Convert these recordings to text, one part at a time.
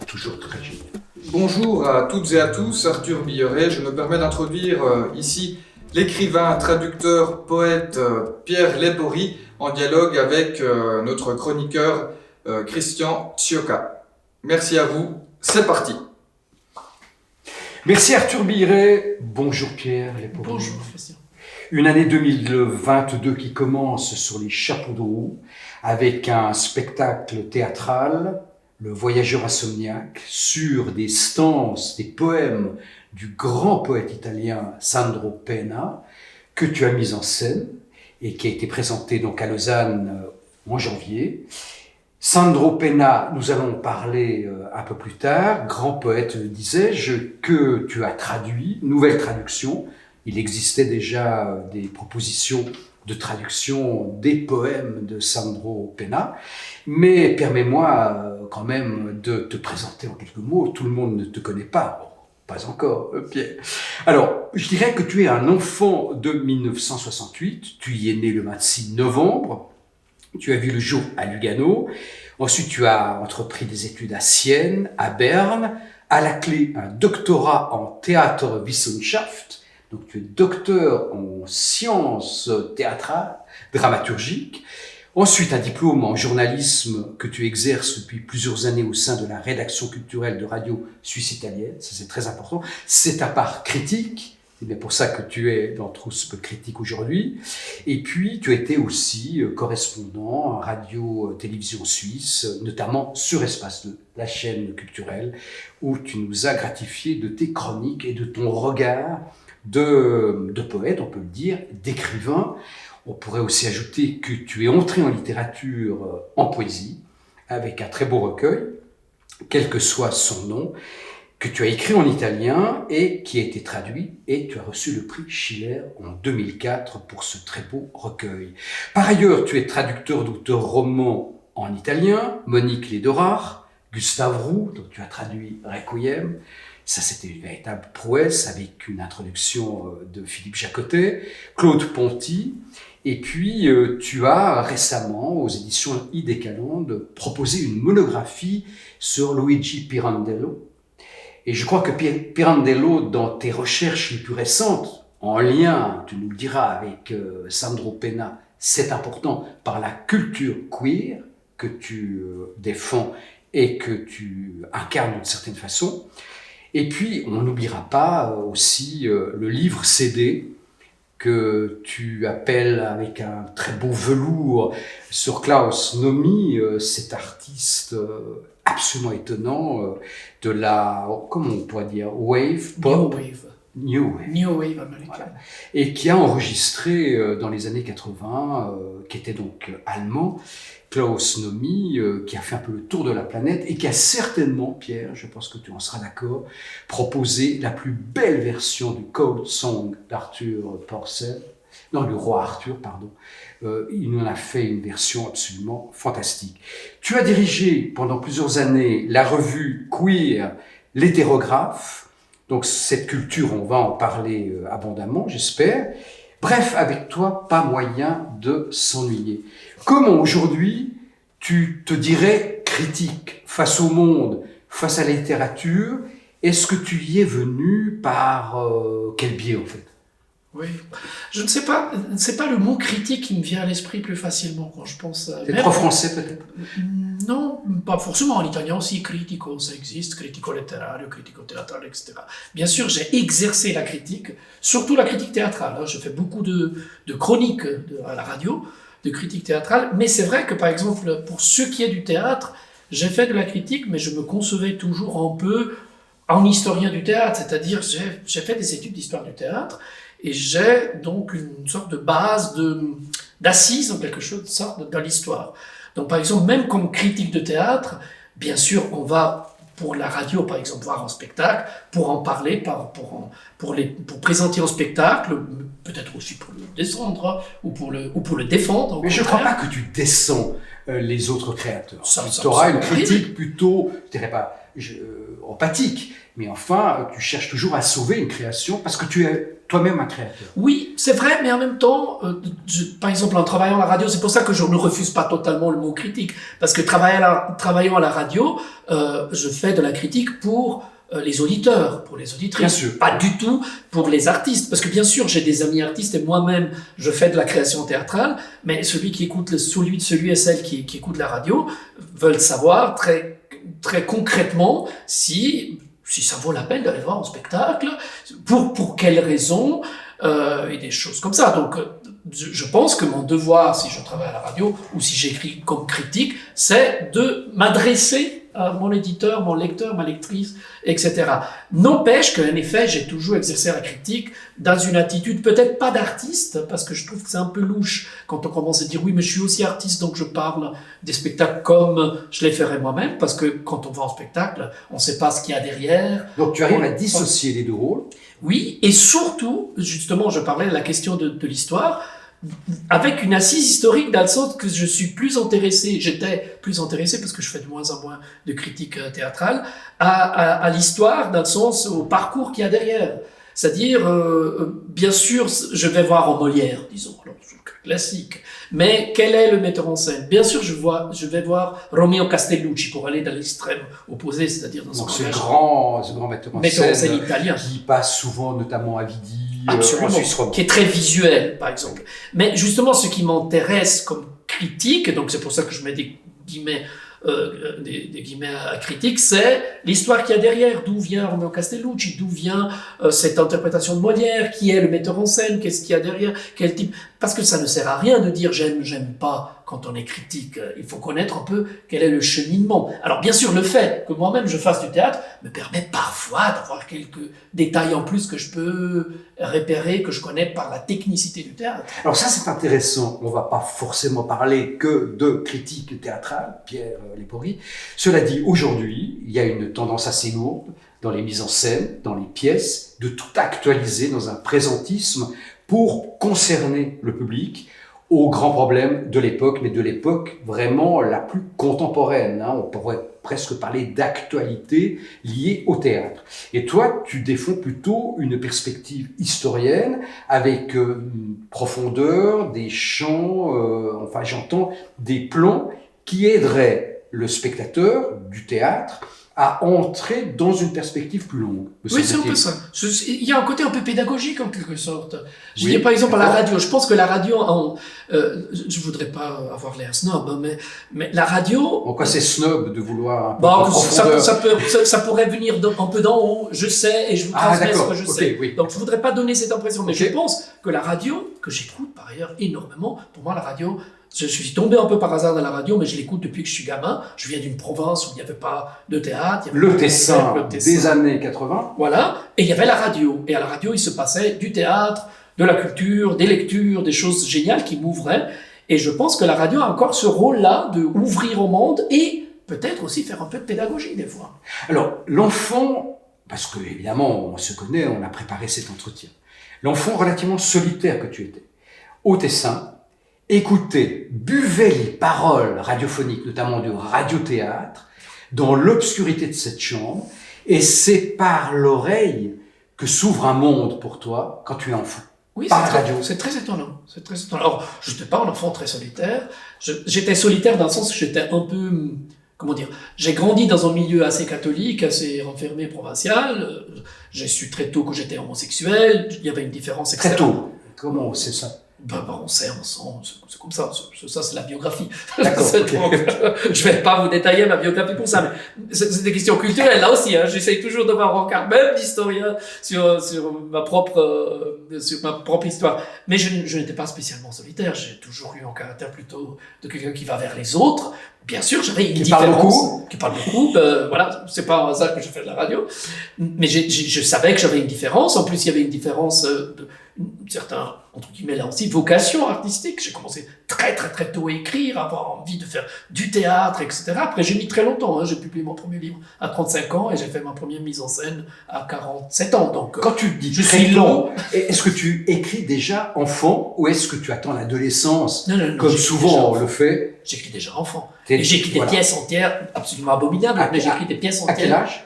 toujours très génial. Bonjour à toutes et à tous, Arthur Billeret. Je me permets d'introduire ici l'écrivain, traducteur, poète Pierre Lepory en dialogue avec notre chroniqueur Christian Tsioka. Merci à vous, c'est parti. Merci Arthur Billeret. Bonjour Pierre Lepory. Bonjour Christian. Une année 2022 qui commence sur les chapeaux de roue avec un spectacle théâtral, Le Voyageur insomniaque, sur des stances, des poèmes du grand poète italien Sandro Penna, que tu as mis en scène et qui a été présenté donc à Lausanne en janvier. Sandro Penna, nous allons parler un peu plus tard, grand poète, disais-je, que tu as traduit, nouvelle traduction. Il existait déjà des propositions de traduction des poèmes de Sandro Penna, mais permets-moi quand même de te présenter en quelques mots. Tout le monde ne te connaît pas, pas encore, Pierre. Alors, je dirais que tu es un enfant de 1968, tu y es né le 26 novembre, tu as vu le jour à Lugano, ensuite tu as entrepris des études à Sienne, à Berne, à la clé un doctorat en Theaterwissenschaft. Donc tu es docteur en sciences théâtrales, dramaturgiques. Ensuite, un diplôme en journalisme que tu exerces depuis plusieurs années au sein de la rédaction culturelle de Radio Suisse Italienne. Ça, c'est très important. C'est ta part critique. C'est bien pour ça que tu es dans Trousse Critique aujourd'hui. Et puis, tu as été aussi correspondant à Radio-Télévision Suisse, notamment sur Espace 2, la chaîne culturelle, où tu nous as gratifié de tes chroniques et de ton regard de poète, on peut le dire, d'écrivain. On pourrait aussi ajouter que tu es entré en littérature en poésie, avec un très beau recueil, quel que soit son nom, que tu as écrit en italien et qui a été traduit, et tu as reçu le prix Schiller en 2004 pour ce très beau recueil. Par ailleurs, tu es traducteur d'auteurs romans en italien, Monique Lédorard, Gustave Roux, dont tu as traduit Requiem. Ça, c'était une véritable prouesse avec une introduction de Philippe Jacotet, Claude Ponty. Et puis, tu as récemment, aux éditions Idécalande, proposé une monographie sur Luigi Pirandello. Et je crois que Pirandello, dans tes recherches les plus récentes, en lien, tu nous le diras, avec Sandro Penna, c'est important, par la culture queer que tu défends et que tu incarnes d'une certaine façon. Et puis, on n'oubliera pas aussi le livre CD que tu appelles avec un très beau velours sur Klaus Nomi, cet artiste absolument étonnant de la, comment on pourrait dire, wave, pop, New Wave américaine. Voilà. Et qui a enregistré dans les années 80, qui était donc allemand, Klaus Nomi, qui a fait un peu le tour de la planète et qui a certainement, Pierre, je pense que tu en seras d'accord, proposé la plus belle version du Cold Song d'Arthur Porcel, non, du roi Arthur, pardon. Il en a fait une version absolument fantastique. Tu as dirigé pendant plusieurs années la revue queer L'Hétérographe. Donc cette culture, on va en parler abondamment, j'espère. Bref, avec toi, pas moyen de s'ennuyer. Comment aujourd'hui, tu te dirais critique face au monde, face à la littérature? Est-ce que tu y es venu par quel biais en fait? Oui, je ne sais pas, c'est pas le mot critique qui me vient à l'esprit plus facilement quand je pense à... C'est trop français peut-être? Non, pas forcément. En italien aussi, critico, ça existe, critico letterario, critico teatrale, etc. Bien sûr, j'ai exercé la critique, surtout la critique théâtrale. Je fais beaucoup de chroniques à la radio, de critiques théâtrales, mais c'est vrai que, par exemple, pour ce qui est du théâtre, j'ai fait de la critique, mais je me concevais toujours un peu en historien du théâtre, c'est-à-dire j'ai fait des études d'histoire du théâtre, et j'ai donc une sorte de base d'assise en quelque sorte dans l'histoire. Donc par exemple, même comme critique de théâtre, bien sûr, on va pour la radio par exemple voir un spectacle, pour en parler, pour présenter un spectacle, peut-être aussi pour le descendre ou pour le défendre. Mais je ne crois pas que tu descends les autres créateurs. Ça Tu auras une arrive. critique plutôt, je dirais pas empathique, mais enfin, tu cherches toujours à sauver une création parce que tu es toi-même un créateur. Oui, c'est vrai, mais en même temps, par exemple, en travaillant à la radio, c'est pour ça que je ne refuse pas totalement le mot critique, parce que travaillant à la radio, je fais de la critique pour les auditeurs, pour les auditrices, Bien sûr. pas du tout pour les artistes, parce que bien sûr, j'ai des amis artistes et moi-même, je fais de la création théâtrale, mais celui et celle qui écoute la radio veulent savoir très, très concrètement si ça vaut la peine d'aller voir un spectacle, pour quelles raisons, et des choses comme ça. Donc, je pense que mon devoir, si je travaille à la radio, ou si j'écris comme critique, c'est de m'adresser à mon éditeur, mon lecteur, ma lectrice, etc. N'empêche qu'en effet, j'ai toujours exercé la critique dans une attitude peut-être pas d'artiste, parce que je trouve que c'est un peu louche quand on commence à dire oui, mais je suis aussi artiste, donc je parle des spectacles comme je les ferais moi-même, parce que quand on va en spectacle, on ne sait pas ce qu'il y a derrière. Donc tu arrives à dissocier les deux rôles. Oui, et surtout, justement, je parlais de la question de l'histoire, avec une assise historique dans le sens que j'étais plus intéressé, parce que je fais de moins en moins de critiques théâtrales, à l'histoire, dans le sens, au parcours qu'il y a derrière. C'est-à-dire, bien sûr, je vais voir en Molière, disons, alors, classique, mais quel est le metteur en scène? Bien sûr, je vais voir Romeo Castellucci pour aller dans l'extrême opposé, c'est-à-dire dans Donc son ce grand metteur en scène italien, qui passe souvent notamment à Vidi, absolument, en Suisse romande. qui est très visuel, par exemple. Mais justement, ce qui m'intéresse comme critique, donc c'est pour ça que je mets des guillemets à critique, c'est l'histoire qu'il y a derrière, d'où vient Romeo Castellucci, d'où vient cette interprétation de Molière, qui est le metteur en scène, qu'est-ce qu'il y a derrière, quel type. Parce que ça ne sert à rien de dire j'aime pas quand on est critique. Il faut connaître un peu quel est le cheminement. Alors bien sûr, le fait que moi-même je fasse du théâtre me permet parfois d'avoir quelques détails en plus que je peux repérer, que je connais par la technicité du théâtre. Alors ça c'est intéressant, on va pas forcément parler que de critique théâtrale, Pierre Lepory. Cela dit, aujourd'hui, il y a une tendance assez lourde dans les mises en scène, dans les pièces, de tout actualiser dans un présentisme pour concerner le public aux grands problèmes de l'époque, mais de l'époque vraiment la plus contemporaine. On pourrait presque parler d'actualité liée au théâtre. Et toi, tu défends plutôt une perspective historienne avec une profondeur, des champs, enfin j'entends des plans qui aideraient le spectateur du théâtre à entrer dans une perspective plus longue. Oui, c'est un peu ça. Il y a un côté un peu pédagogique en quelque sorte. Je Oui, dis par exemple à la radio, je pense que la radio, je voudrais pas avoir l'air snob, mais la radio... En quoi c'est snob de vouloir un peu Bon, de profondeur? ça pourrait venir un peu d'en haut, je sais, et je vous transmets ce que je sais. Oui. Donc je voudrais pas donner cette impression, mais Okay. je pense que la radio, que j'écoute par ailleurs énormément, pour moi la radio, je suis tombé un peu par hasard dans la radio, mais je l'écoute depuis que je suis gamin. Je viens d'une province où il n'y avait pas de théâtre. Il y avait Le pas de Tessin concert, des années 80. Voilà, et il y avait la radio. Et à la radio, il se passait du théâtre, de la culture, des lectures, des choses géniales qui m'ouvraient. Et je pense que la radio a encore ce rôle-là de ouvrir au monde et peut-être aussi faire un peu de pédagogie des fois. Alors, l'enfant, parce que évidemment on se connaît, on a préparé cet entretien, l'enfant relativement solitaire que tu étais, au Tessin, écoutait, buvait les paroles radiophoniques, notamment du radiothéâtre, dans l'obscurité de cette chambre, et c'est par l'oreille que s'ouvre un monde pour toi quand tu es enfant. Oui, Par la radio. c'est très étonnant. C'est très étonnant. Alors, je n'étais pas un enfant très solitaire. J'étais solitaire dans le sens que j'étais un peu... Comment dire? J'ai grandi dans un milieu assez catholique, assez renfermé, provincial. J'ai su très tôt que j'étais homosexuel. Il y avait une différence, etc. Très tôt. Comment c'est ça? On sait, c'est comme ça. Ça, c'est la biographie. D'accord, ok. Je vais pas vous détailler ma biographie pour ça, mais c'est des questions culturelles, là aussi. J'essaye toujours d'avoir un regard, même d'historien, sur ma propre histoire. Mais je n'étais pas spécialement solitaire. J'ai toujours eu un caractère plutôt de quelqu'un qui va vers les autres. Bien sûr, j'avais une différence. Qui parle beaucoup. Voilà, c'est pas un hasard que je fais de la radio. Mais je savais que j'avais une différence. En plus, il y avait une différence de certains entre guillemets là aussi, vocation artistique. J'ai commencé très très très tôt à écrire, à avoir envie de faire du théâtre, etc. Après, j'ai mis très longtemps. J'ai publié mon premier livre à 35 ans et j'ai fait ma première mise en scène à 47 ans. Donc, quand tu dis je très suis long, est-ce que tu écris déjà enfant ou est-ce que tu attends l'adolescence, non, comme souvent on le fait? J'écris déjà enfant. Et j'écris des pièces entières absolument abominables, mais j'écris des pièces entières. À quel âge?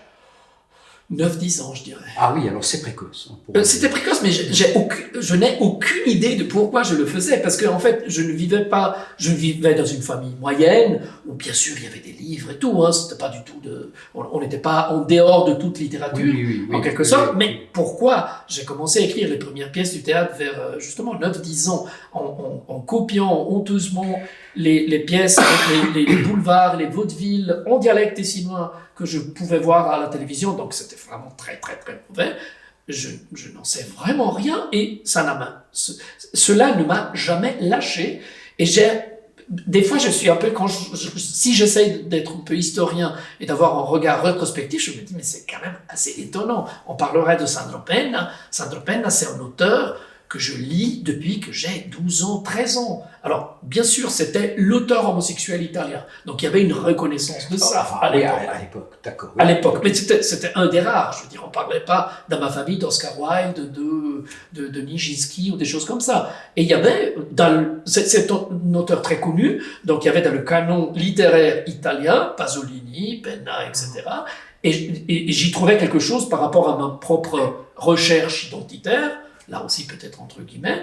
9-10 ans, je dirais. Ah oui, alors c'est précoce. C'était précoce, mais je n'ai aucune idée de pourquoi je le faisais, parce que en fait, je vivais dans une famille moyenne, où bien sûr il y avait des livres et tout, c'était pas du tout on n'était pas en dehors de toute littérature, en quelque sorte, mais pourquoi j'ai commencé à écrire les premières pièces du théâtre vers justement 9-10 ans, en copiant honteusement les pièces, les boulevards, les vaudevilles, en dialecte tessinois, que je pouvais voir à la télévision, donc c'était vraiment très très très mauvais. Je n'en sais vraiment rien et cela ne m'a jamais lâché. Et des fois je suis un peu, si j'essaye d'être un peu historien et d'avoir un regard rétrospectif, je me dis mais c'est quand même assez étonnant. On parlerait de Sandro Penna. Sandro Penna, c'est un auteur que je lis depuis que j'ai 12 ans, 13 ans. Alors, bien sûr, c'était l'auteur homosexuel italien. Donc, il y avait une reconnaissance de ça à l'époque, d'accord. À l'époque, mais c'était un des rares. Je veux dire, on ne parlait pas dans ma famille d'Oscar Wilde, de Nijinsky ou des choses comme ça. Et il y avait, c'est un auteur très connu, donc il y avait dans le canon littéraire italien, Pasolini, Penna, etc. Et j'y trouvais quelque chose par rapport à ma propre recherche identitaire, là aussi peut-être entre guillemets,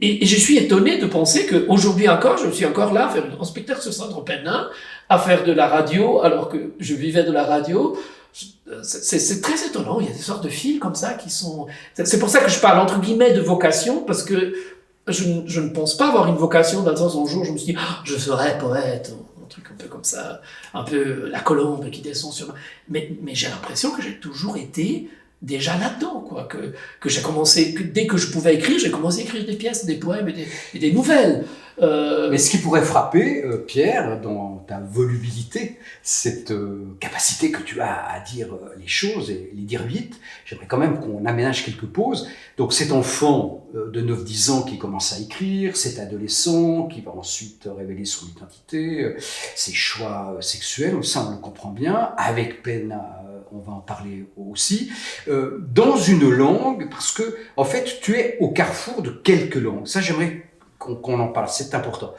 et je suis étonné de penser qu'aujourd'hui encore, je suis encore là à faire un spectacle sur Sandro Penna, à faire de la radio, alors que je vivais de la radio. C'est très étonnant, il y a des sortes de fils comme ça qui sont... C'est pour ça que je parle entre guillemets de vocation, parce que je ne pense pas avoir une vocation dans le sens où un jour je me suis dit « je serai poète », un truc un peu comme ça, un peu la colombe qui descend sur moi. Mais j'ai l'impression que j'ai toujours été déjà là-dedans, quoi, que j'ai commencé, dès que je pouvais écrire, j'ai commencé à écrire des pièces, des poèmes et des nouvelles. Mais ce qui pourrait frapper, Pierre, dans ta volubilité, cette capacité que tu as à dire les choses et les dire vite, j'aimerais quand même qu'on aménage quelques pauses. Donc cet enfant de 9-10 ans qui commence à écrire, cet adolescent qui va ensuite révéler son identité, ses choix sexuels, ça on le comprend bien, avec peine on va en parler aussi, dans une langue, parce que en fait tu es au carrefour de quelques langues. Ça j'aimerais qu'on en parle, c'est important.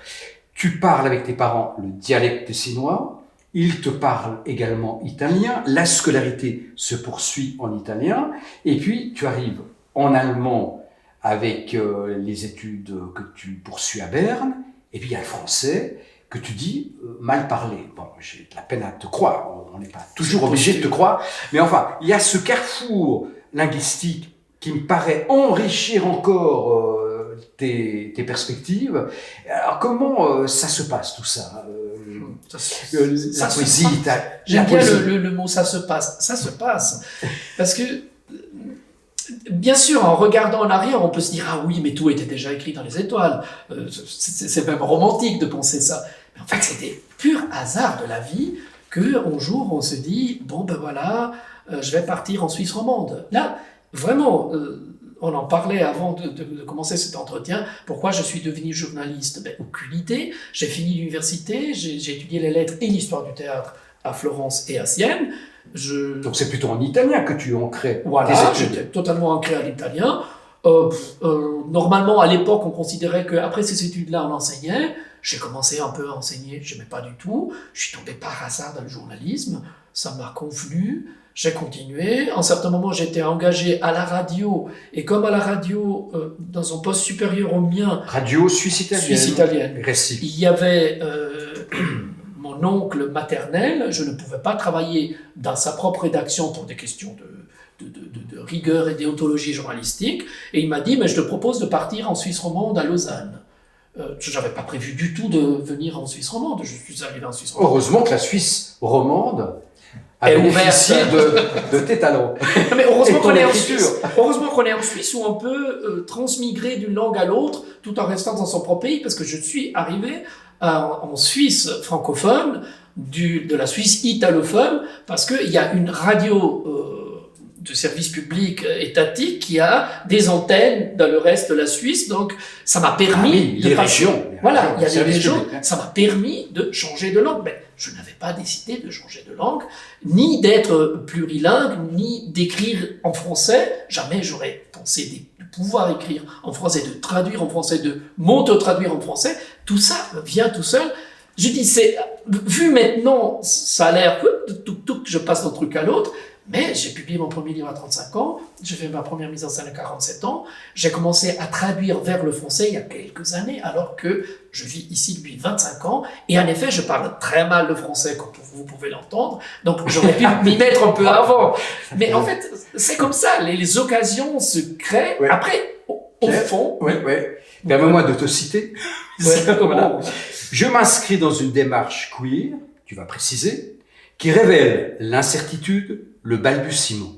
Tu parles avec tes parents le dialecte tessinois, ils te parlent également italien, la scolarité se poursuit en italien, et puis tu arrives en allemand avec les études que tu poursuis à Berne, et puis il y a le français que tu dis mal parler. Bon, j'ai de la peine à te croire, on n'est pas toujours obligé de te croire, mais enfin, il y a ce carrefour linguistique qui me paraît enrichir encore tes perspectives. Alors comment ça se passe tout ça, la poésie, j'aime bien le mot ça se passe. Ça se passe parce que bien sûr, en regardant en arrière, on peut se dire ah oui, mais tout était déjà écrit dans les étoiles. C'est même romantique de penser ça. Mais en fait, c'est des purs hasards de la vie que un jour on se dit bon ben voilà, je vais partir en Suisse romande. Là, vraiment. On en parlait avant de commencer cet entretien. Pourquoi je suis devenu journaliste? Aucune idée. J'ai fini l'université, j'ai étudié les lettres et l'histoire du théâtre à Florence et à Sienne. Donc c'est plutôt en italien que tu ancrais. Voilà, j'étais totalement ancré à l'italien. Normalement, à l'époque, on considérait qu'après ces études-là, on enseignait. J'ai commencé un peu à enseigner, je n'aimais pas du tout. Je suis tombé par hasard dans le journalisme. Ça m'a convenu. J'ai continué. À un certain moment, j'étais engagé à la radio. Et comme à la radio, dans un poste supérieur au mien... Radio suisse-italienne. Il y avait mon oncle maternel. Je ne pouvais pas travailler dans sa propre rédaction pour des questions de rigueur et déontologie journalistique. Et il m'a dit, mais je te propose de partir en Suisse romande à Lausanne. Je n'avais pas prévu du tout de venir en Suisse romande. Je suis arrivé en Suisse romande. Heureusement que la Suisse romande a bénéficié de tes talents. Non, mais heureusement qu'on est en Suisse où on peut transmigrer d'une langue à l'autre tout en restant dans son propre pays, parce que je suis arrivé en Suisse francophone, de la Suisse italophone, parce qu'il y a une radio de service public étatique qui a des antennes dans le reste de la Suisse. Donc, ça m'a permis les régions. Voilà, il y a des service régions. public, hein. Ça m'a permis de changer de langue. Mais je n'avais pas décidé de changer de langue, ni d'être plurilingue, ni d'écrire en français. Jamais j'aurais pensé de pouvoir écrire en français, de traduire en français, de m'auto-traduire en français. Tout ça vient tout seul. Je dis, vu maintenant, ça a l'air que je passe d'un truc à l'autre. Mais j'ai publié mon premier livre à 35 ans, j'ai fait ma première mise en scène à 47 ans, j'ai commencé à traduire vers le français il y a quelques années, alors que je vis ici depuis 25 ans, et en effet, je parle très mal le français, comme vous pouvez l'entendre, donc j'aurais pu m'y mettre un peu avant. Mais en fait, c'est comme ça, les occasions se créent. Ouais. Après, au fond... Ouais. Permets-moi de te citer. Voilà. Je m'inscris dans une démarche queer, tu vas préciser, qui révèle l'incertitude, le balbutiement.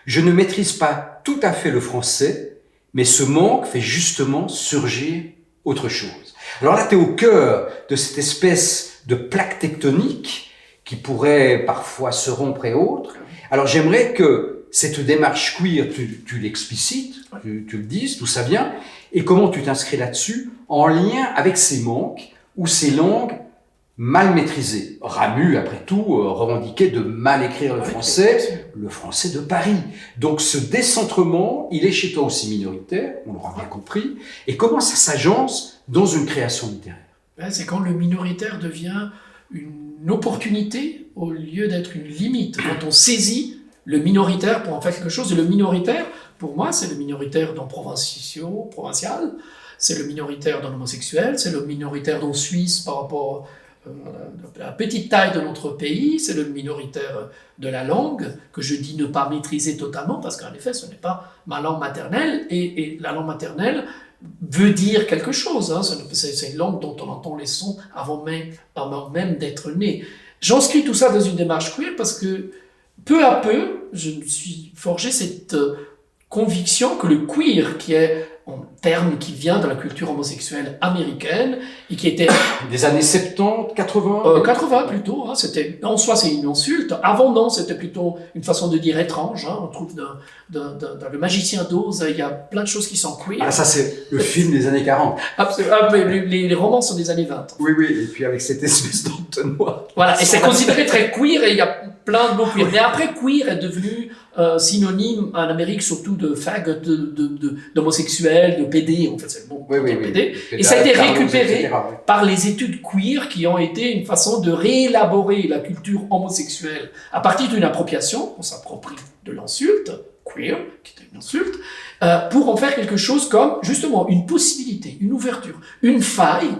Je ne maîtrise pas tout à fait le français, mais ce manque fait justement surgir autre chose. Alors là, tu es au cœur de cette espèce de plaque tectonique qui pourrait parfois se rompre et autres. Alors j'aimerais que cette démarche queer, tu l'explicites, tu le dises, d'où ça vient, et comment tu t'inscris là-dessus en lien avec ces manques ou ces langues mal maîtrisé. Ramu, après tout, revendiquait de mal écrire le français de Paris. Donc ce décentrement, il est chez toi aussi minoritaire, on l'aura bien compris, et comment ça s'agence dans une création littéraire? C'est quand le minoritaire devient une opportunité au lieu d'être une limite. Quand on saisit le minoritaire pour en faire quelque chose, et le minoritaire, pour moi, c'est le minoritaire dans provincial, c'est le minoritaire dans l'homosexuel, c'est le minoritaire dans Suisse par rapport la petite taille de notre pays, c'est le minoritaire de la langue, que je dis ne pas maîtriser totalement, parce qu'en effet, ce n'est pas ma langue maternelle, et la langue maternelle veut dire quelque chose. Hein. C'est une langue dont on entend les sons avant même d'être né. J'inscris tout ça dans une démarche queer, parce que peu à peu, je me suis forgé cette conviction que le queer, qui est un terme qui vient de la culture homosexuelle américaine et qui était... Des années 70, 80 80 plutôt, hein, en soi c'est une insulte. Avant non, c'était plutôt une façon de dire étrange. Hein. On trouve dans Le Magicien d'Oz, il y a plein de choses qui sont queer. Ah ça c'est le film des années 40. Absolument. Les romans sont des années 20. Oui, et puis avec cette espèce d'entonnoir. Voilà, et c'est considéré très queer, et il y a plein de mots queer. Mais après, queer est devenu synonyme en Amérique surtout de fag, d'homosexuel, de PD, en fait c'est le mot PD. Et ça a été récupéré par les études queer qui ont été une façon de réélaborer la culture homosexuelle à partir d'une appropriation, on s'approprie de l'insulte, queer, qui était une insulte, pour en faire quelque chose comme justement une possibilité, une ouverture, une faille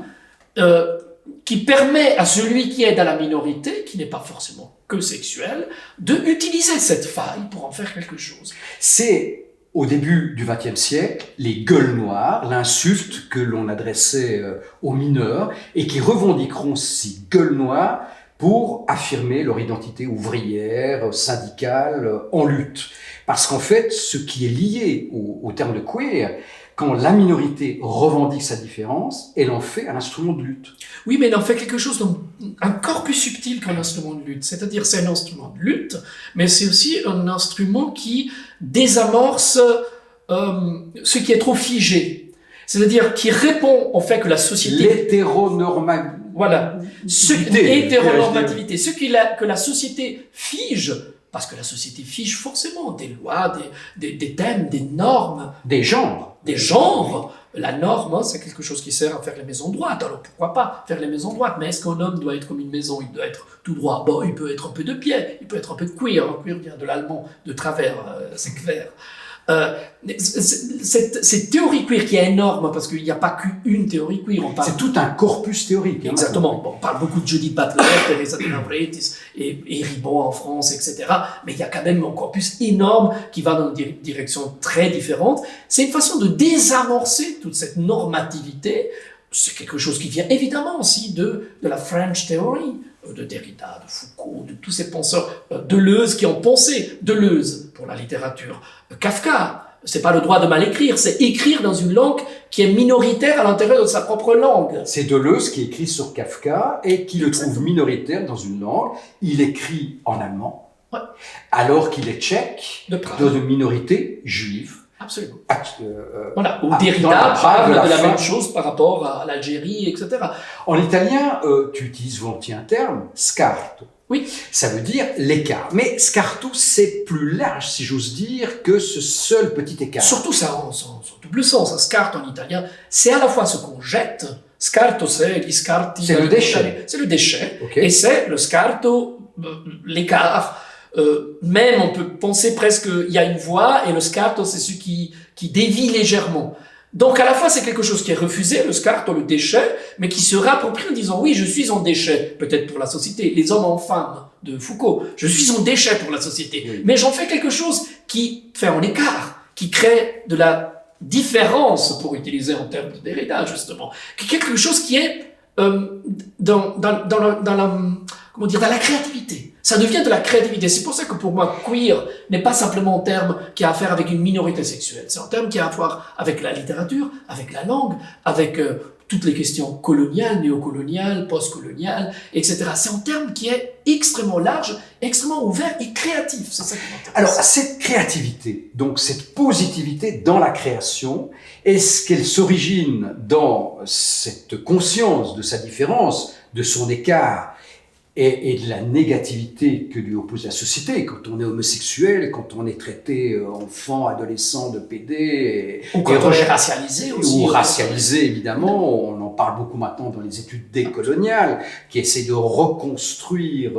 qui permet à celui qui est dans la minorité, qui n'est pas forcément que sexuel, de utiliser cette faille pour en faire quelque chose. C'est, au début du XXe siècle, les gueules noires, l'insulte que l'on adressait aux mineurs, et qui revendiqueront ces gueules noires pour affirmer leur identité ouvrière, syndicale, en lutte. Parce qu'en fait, ce qui est lié au terme de queer, quand la minorité revendique sa différence, elle en fait un instrument de lutte. Oui, mais elle en fait quelque chose encore plus subtil qu'un instrument de lutte. C'est-à-dire, c'est un instrument de lutte, mais c'est aussi un instrument qui désamorce ce qui est trop figé. C'est-à-dire, qui répond au fait que la société... L'hétéronormativité. Voilà. L'hétéronormativité. Que la société fige, parce que la société fige forcément des lois, des thèmes, des normes. Des genres. Des genres. La norme, hein, c'est quelque chose qui sert à faire les maisons droites. Alors pourquoi pas faire les maisons droites? Mais est-ce qu'un homme doit être comme une maison? Il doit être tout droit. Bon, il peut être un peu de pied, il peut être un peu queer. Queer vient de l'allemand, de travers, c'est queer. Cette théorie queer qui est énorme, parce qu'il n'y a pas qu'une théorie queer. C'est tout un corpus théorique. Exactement. Bon, on parle beaucoup de Judith Butler, Teresa de Lauretis et Ribon en France, etc. Mais il y a quand même un corpus énorme qui va dans des directions très différentes. C'est une façon de désamorcer toute cette normativité. C'est quelque chose qui vient évidemment aussi de la French Theory, de Derrida, de Foucault, de tous ces penseurs, Deleuze qui ont pensé, Deleuze pour la littérature, Kafka, c'est pas le droit de mal écrire, c'est écrire dans une langue qui est minoritaire à l'intérieur de sa propre langue. C'est Deleuze qui écrit sur Kafka et qui le trouve minoritaire dans une langue. Il écrit en allemand. Ouais. Alors qu'il est tchèque, De Prague. dans une minorité juive. Absolument. Euh, Voilà, ou dans Derrida la parle Prague, de la fin. même chose par rapport à l'Algérie, etc. En italien, tu utilises volontiers un terme, scarto. Oui. Ça veut dire l'écart. Mais scarto, c'est plus large, si j'ose dire, que ce seul petit écart. Surtout ça en son double sens. Un scarto en italien, c'est à la fois ce qu'on jette. Scarto, c'est gli scarti. C'est le déchet. C'est le déchet. Ok. Et c'est le scarto, l'écart. Même on peut penser presque il y a une voie et le scarto c'est celui qui dévie légèrement. Donc à la fois c'est quelque chose qui est refusé, le scarto, le déchet, mais qui se réapproprie en disant oui je suis en déchet, peut-être pour la société, les hommes en femmes de Foucault, je suis en déchet pour la société, Oui. mais j'en fais quelque chose qui fait un écart, qui crée de la différence pour utiliser en termes de Derrida justement, quelque chose qui est dans la créativité. Ça devient de la créativité. C'est pour ça que pour moi, queer n'est pas simplement un terme qui a à faire avec une minorité sexuelle. C'est un terme qui a à voir avec la littérature, avec la langue, avec toutes les questions coloniales, néocoloniales, postcoloniales, etc. C'est un terme qui est extrêmement large, extrêmement ouvert et créatif. C'est ça qui m'intéresse. Alors, cette créativité, donc cette positivité dans la création, est-ce qu'elle s'origine dans cette conscience de sa différence, de son écart et de la négativité que lui oppose la société quand on est homosexuel, quand on est traité enfant, adolescent de PD, ou quand on est racialisé aussi. Ou racialisé, évidemment. On en parle beaucoup maintenant dans les études décoloniales, qui essaient de reconstruire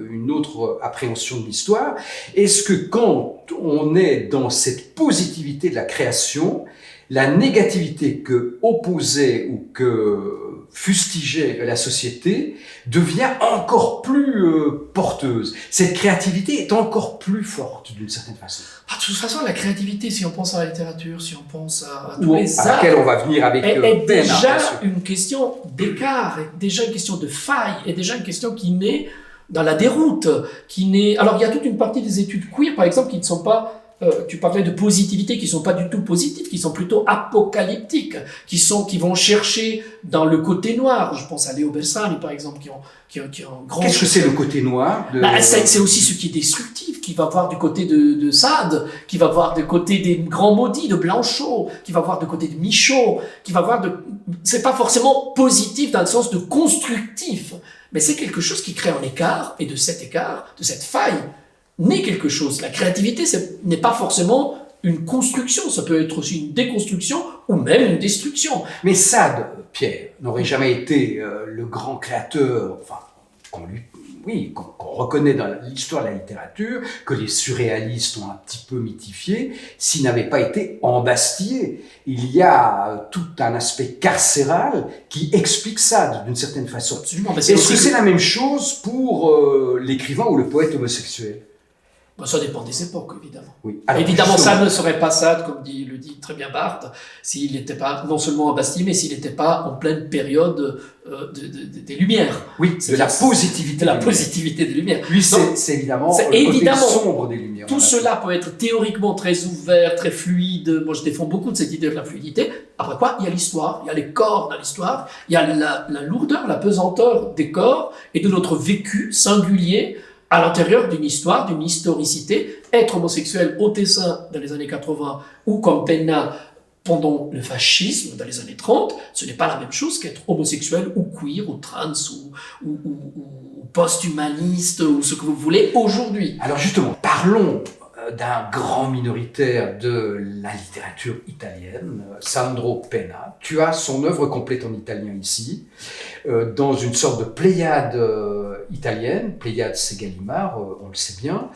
une autre appréhension de l'histoire. Est-ce que quand on est dans cette positivité de la création, la négativité que opposait ou que fustigeait la société devient encore plus porteuse. Cette créativité est encore plus forte d'une certaine façon. Ah, de toute façon, la créativité, si on pense à la littérature, si on pense à tous Ou les à arts, laquelle on va venir avec est Pénard, déjà bien sûr. une question d'écart, est déjà une question de faille, est déjà une question qui naît dans la déroute, qui naît... Alors, il y a toute une partie des études queer, par exemple, qui ne sont pas... tu parlais de positivité, qui sont pas du tout positives, qui sont plutôt apocalyptiques, qui vont chercher dans le côté noir. Je pense à Leo Bersani, par exemple, qui ont un grand... Qu'est-ce que c'est le côté noir de... C'est aussi ce qui est destructif, qui va voir du côté de Sade, qui va voir du côté des grands maudits de Blanchot, qui va voir du côté de Michaud, qui va voir de... C'est pas forcément positif dans le sens de constructif, mais c'est quelque chose qui crée un écart, et de cet écart, de cette faille, naît quelque chose. La créativité n'est pas forcément une construction, ça peut être aussi une déconstruction ou même une destruction. Mais Sade, Pierre, n'aurait jamais été le grand créateur, enfin, qu'on reconnaît dans l'histoire de la littérature, que les surréalistes ont un petit peu mythifié, s'il n'avait pas été embastillé. Il y a tout un aspect carcéral qui explique Sade d'une certaine façon. Absolument. Est-ce que c'est la même chose pour l'écrivain ou le poète homosexuel ? Bon, ça dépend des époques, évidemment. Oui. Alors, évidemment, justement, ça ne serait pas Sade, comme le dit très bien Barthes, s'il n'était pas non seulement à Bastille, mais s'il n'était pas en pleine période des Lumières. Oui, de la positivité. De la positivité des Lumières. Lui, c'est évidemment c'est le côté évidemment, sombre des Lumières. Tout cela peut être théoriquement très ouvert, très fluide. Moi, je défends beaucoup de cette idée de la fluidité. Après quoi, il y a l'histoire, il y a les corps dans l'histoire, il y a la lourdeur, la pesanteur des corps et de notre vécu singulier à l'intérieur d'une histoire, d'une historicité. Être homosexuel au Tessin dans les années 80 ou comme Penna pendant le fascisme dans les années 30, ce n'est pas la même chose qu'être homosexuel ou queer ou trans ou post-humaniste ou ce que vous voulez aujourd'hui. Alors justement, parlons d'un grand minoritaire de la littérature italienne, Sandro Penna. Tu as son œuvre complète en italien ici, dans une sorte de pléiade italienne, pléiade c'est Gallimard, on le sait bien,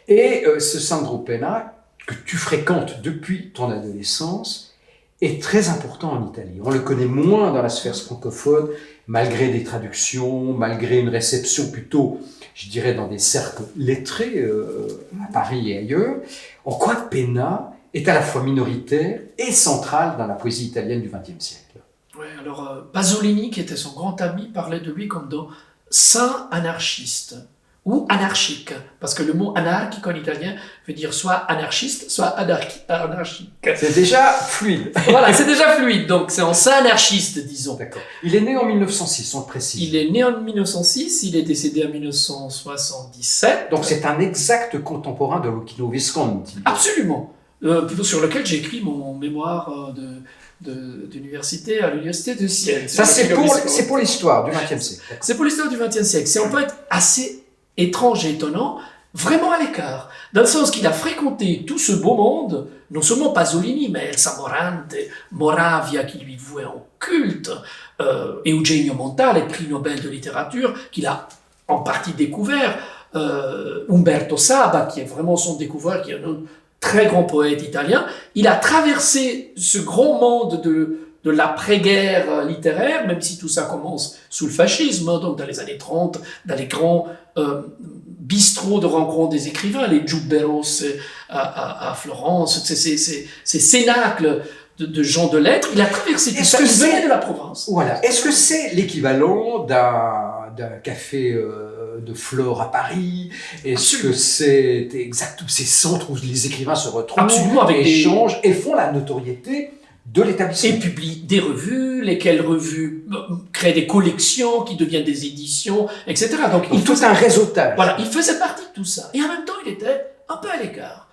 et ce Sandro Penna, que tu fréquentes depuis ton adolescence, est très important en Italie. On le connaît moins dans la sphère francophone, malgré des traductions, malgré une réception plutôt, je dirais, dans des cercles lettrés à Paris et ailleurs. En quoi Penna est à la fois minoritaire et central dans la poésie italienne du XXe siècle. Ouais, alors Pasolini, qui était son grand ami, parlait de lui comme d'un saint anarchiste, ou anarchique, parce que le mot anarchique en italien veut dire soit anarchiste, soit anarchique. C'est déjà fluide. Voilà, c'est déjà fluide, donc c'est en anarchiste, disons. D'accord. Il est né en 1906, on le précise. Il est né en 1906, il est décédé en 1977. Donc c'est un exact contemporain de Lucchino Visconti. Absolument. Sur lequel j'ai écrit mon mémoire d'université à l'université de Sienne. Ça, c'est pour l'histoire du XXe siècle. C'est pour l'histoire du XXe siècle. C'est un poète assez étrange et étonnant, vraiment à l'écart, dans le sens qu'il a fréquenté tout ce beau monde, non seulement Pasolini, mais Elsa Morante, Moravia qui lui vouait en culte, Eugenio Montale, prix Nobel de littérature, qu'il a en partie découvert, Umberto Saba, qui est vraiment son découvert, qui est un très grand poète italien. Il a traversé ce grand monde de l'après-guerre littéraire, même si tout ça commence sous le fascisme, hein, donc dans les années 30, dans les grands bistrots de rencontres des écrivains, les Giubberos à Florence, ces cénacles de gens de lettres. Il a traversé tout ça, il venait de la province. Voilà. Est-ce que c'est l'équivalent d'un café de Flore à Paris? Est-ce que c'est exactement ces centres où les écrivains se retrouvent, absolument, avec échangent et font la notoriété de l'établissement? Et publient des revues, lesquelles revues créent des collections qui deviennent des éditions, etc. Donc il faut un réseautage. Voilà, il faisait partie de tout ça. Et en même temps, il était un peu à l'écart.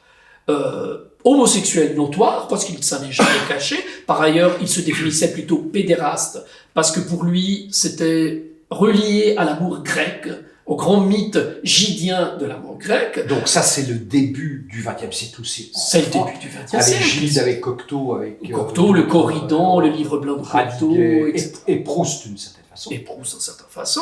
Homosexuel notoire, parce qu'il ne s'en est jamais caché. Par ailleurs, il se définissait plutôt pédéraste, parce que pour lui, c'était relié à l'amour grec, au grand mythe gidien de l'amour grec. Donc ça, c'est le début du XXe siècle aussi. C'est le début du XXe siècle. Avec Gide, avec Cocteau, avec... Cocteau, le Corridon, le livre blanc de Cocteau, et Proust d'une certaine façon. Et Proust d'une certaine façon.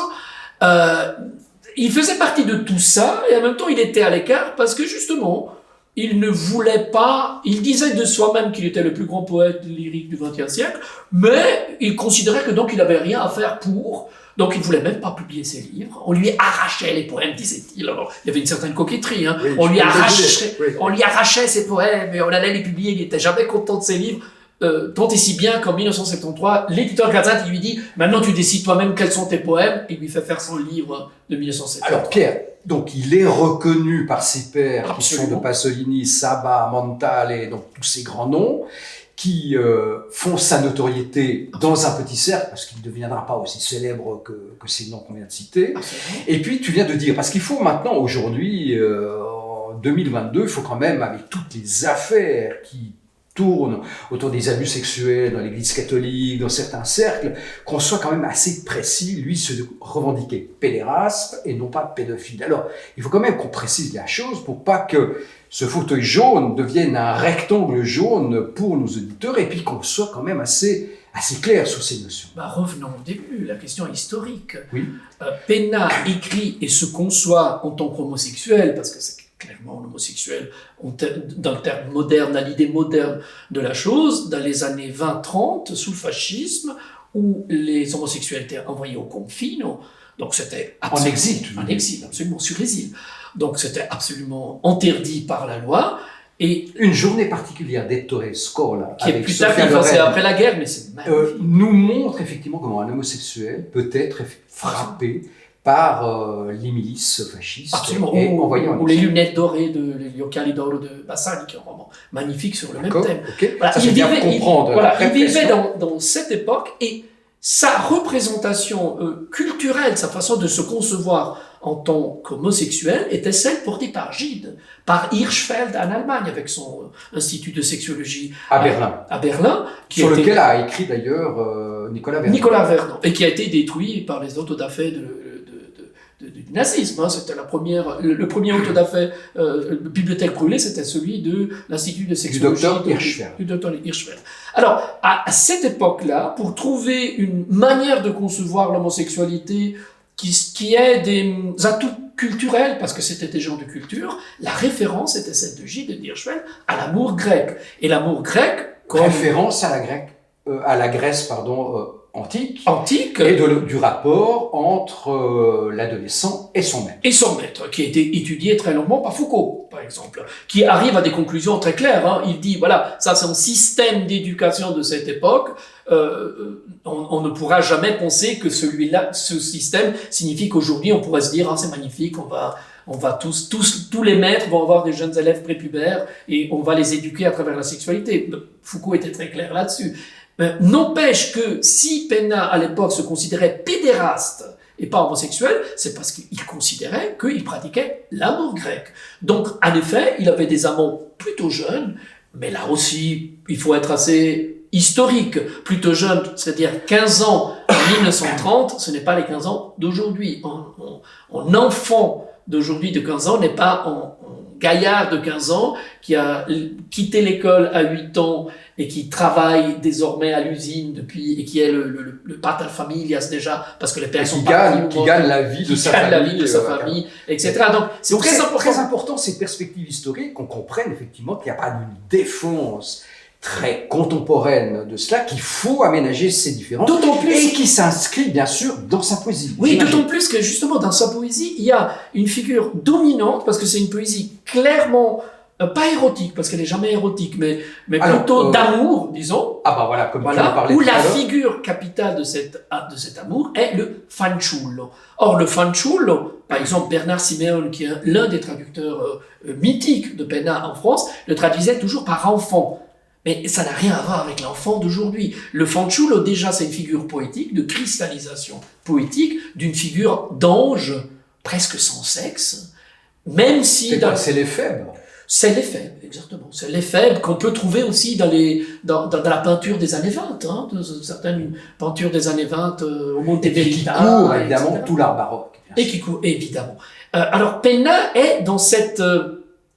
Il faisait partie de tout ça, et en même temps, il était à l'écart, parce que justement, il ne voulait pas... Il disait de soi-même qu'il était le plus grand poète lyrique du XXe siècle, mais il considérait que donc il n'avait rien à faire pour... Donc il ne voulait même pas publier ses livres. On lui arrachait les poèmes, disait-il. Alors, il y avait une certaine coquetterie. Hein. Oui, on lui arrachait ses poèmes et on allait les publier. Il n'était jamais content de ses livres. Tant et si bien qu'en 1973, l'éditeur Gazette lui dit « Maintenant, tu décides toi-même quels sont tes poèmes. » Il lui fait faire son livre de 1973. Alors Pierre, donc il est reconnu par ses pairs, absolument, qui sont de Pasolini, Saba, Montale, donc tous ces grands noms, qui font sa notoriété dans un petit cercle, parce qu'il ne deviendra pas aussi célèbre que ces noms qu'on vient de citer. Absolument. Et puis, tu viens de dire, parce qu'il faut maintenant, aujourd'hui, en 2022, il faut quand même, avec toutes les affaires qui tournent autour des abus sexuels dans l'Église catholique, dans certains cercles, qu'on soit quand même assez précis. Lui se revendiquait pédéraste et non pas pédophile. Alors, il faut quand même qu'on précise la chose pour pas que ce fauteuil jaune devienne un rectangle jaune pour nos auditeurs et puis qu'on soit quand même assez clair sur ces notions. Revenons au début, la question historique. Oui. Penna écrit et se conçoit en tant qu'homosexuel, parce que c'est clairement l'homosexuel d'un terme moderne, à l'idée moderne de la chose, dans les années 20-30, sous le fascisme, où les homosexuels étaient envoyés au confino, donc c'était en exil. En exil, absolument, sur les îles. Donc c'était absolument interdit par la loi. Et une journée particulière d'Ettore Scola, qui est plus tard, c'est après la guerre, mais c'est magnifique. Nous montre effectivement comment un homosexuel peut être frappé par les milices fascistes. Absolument. Et envoyé en ou les lunettes dorées les Occhiali d'Oro de Bassani, qui est un roman magnifique sur le même thème. Okay. Voilà, ça, il vivait, comprendre. Il vivait dans cette époque et sa représentation culturelle, sa façon de se concevoir en tant qu'homosexuel était celle portée par Gide, par Hirschfeld en Allemagne, avec son institut de sexologie à Berlin, sur lequel a écrit d'ailleurs Nicolas Vernon, et qui a été détruit par les autodafés du nazisme. Hein. C'était le premier autodafé bibliothèque brûlée, c'était celui de l'institut de sexologie du docteur Hirschfeld. Alors, à cette époque-là, pour trouver une manière de concevoir l'homosexualité qui ait des atouts culturels, parce que c'était des gens de culture, la référence était celle de Gide et d'Hirschfeld à l'amour grec. Et l'amour grec, comme... Référence à la Grèce, antique. Et du rapport entre l'adolescent et son maître. Et son maître, qui a été étudié très longuement par Foucault, par exemple, qui arrive à des conclusions très claires. Hein. Il dit, voilà, ça c'est un système d'éducation de cette époque, on ne pourra jamais penser que ce système signifie qu'aujourd'hui on pourrait se dire c'est magnifique, on va tous les maîtres vont avoir des jeunes élèves prépubères et on va les éduquer à travers la sexualité. Foucault était très clair là-dessus. N'empêche que si Pénat à l'époque se considérait pédéraste et pas homosexuel, c'est parce qu'il considérait qu'il pratiquait l'amour grec. Donc, en effet, il avait des amants plutôt jeunes, mais là aussi, il faut être assez historique. Plutôt jeune, c'est-à-dire 15 ans en 1930, ce n'est pas les 15 ans d'aujourd'hui. Un enfant d'aujourd'hui de 15 ans n'est pas un gaillard de 15 ans qui a quitté l'école à 8 ans et qui travaille désormais à l'usine depuis, et qui est le pater familias déjà, parce que les pères sont qui gagne la vie de sa famille, etc. Donc, c'est très important ces perspectives historiques, qu'on comprenne effectivement qu'il n'y a pas une défense très contemporaine de cela, qu'il faut aménager ces différences, et qui s'inscrit bien sûr dans sa poésie. Oui, d'autant plus que justement dans sa poésie, il y a une figure dominante, parce que c'est une poésie clairement pas érotique, parce qu'elle n'est jamais érotique, mais plutôt d'amour, disons. Ah bah voilà, comme tu en parlais où tout à la l'heure. figure capitale de cet amour est le fanciullo. Or, le fanciullo, par exemple, Bernard Simeone, qui est l'un des traducteurs mythiques de Pénat en France, le traduisait toujours par enfant. Mais ça n'a rien à voir avec l'enfant d'aujourd'hui. Le fanciullo, déjà, c'est une figure poétique, de cristallisation poétique, d'une figure d'ange presque sans sexe, même si... C'est l'éphèbe. C'est l'éphèbe, exactement. C'est l'éphèbe qu'on peut trouver aussi dans la peinture des années 20, certaines peintures des années 20 au Monte Verita. Qui court, évidemment, etc. Tout l'art baroque. Et qui court, évidemment. Alors, Pénat est dans cette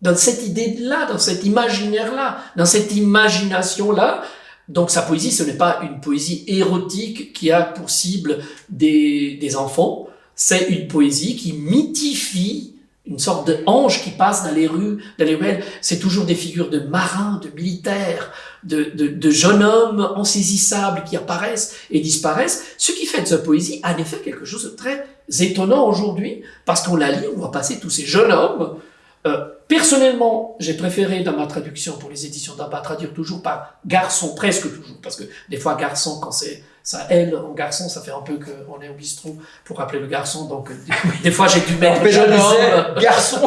idée-là, dans cet imaginaire-là, dans cette imagination-là. Donc, sa poésie, ce n'est pas une poésie érotique qui a pour cible des enfants. C'est une poésie qui mythifie une sorte d'ange qui passe dans les rues, c'est toujours des figures de marins, de militaires, de jeunes hommes insaisissables qui apparaissent et disparaissent, ce qui fait de sa poésie, en effet, quelque chose de très étonnant aujourd'hui, parce qu'on la lit, on voit passer tous ces jeunes hommes. Personnellement, j'ai préféré dans ma traduction pour les éditions d'Abba traduire toujours par garçon, presque toujours, parce que des fois garçon, quand c'est ça L en garçon, ça fait un peu qu'on est au bistrot pour rappeler le garçon, donc des fois j'ai dû mettre jeune homme, garçon,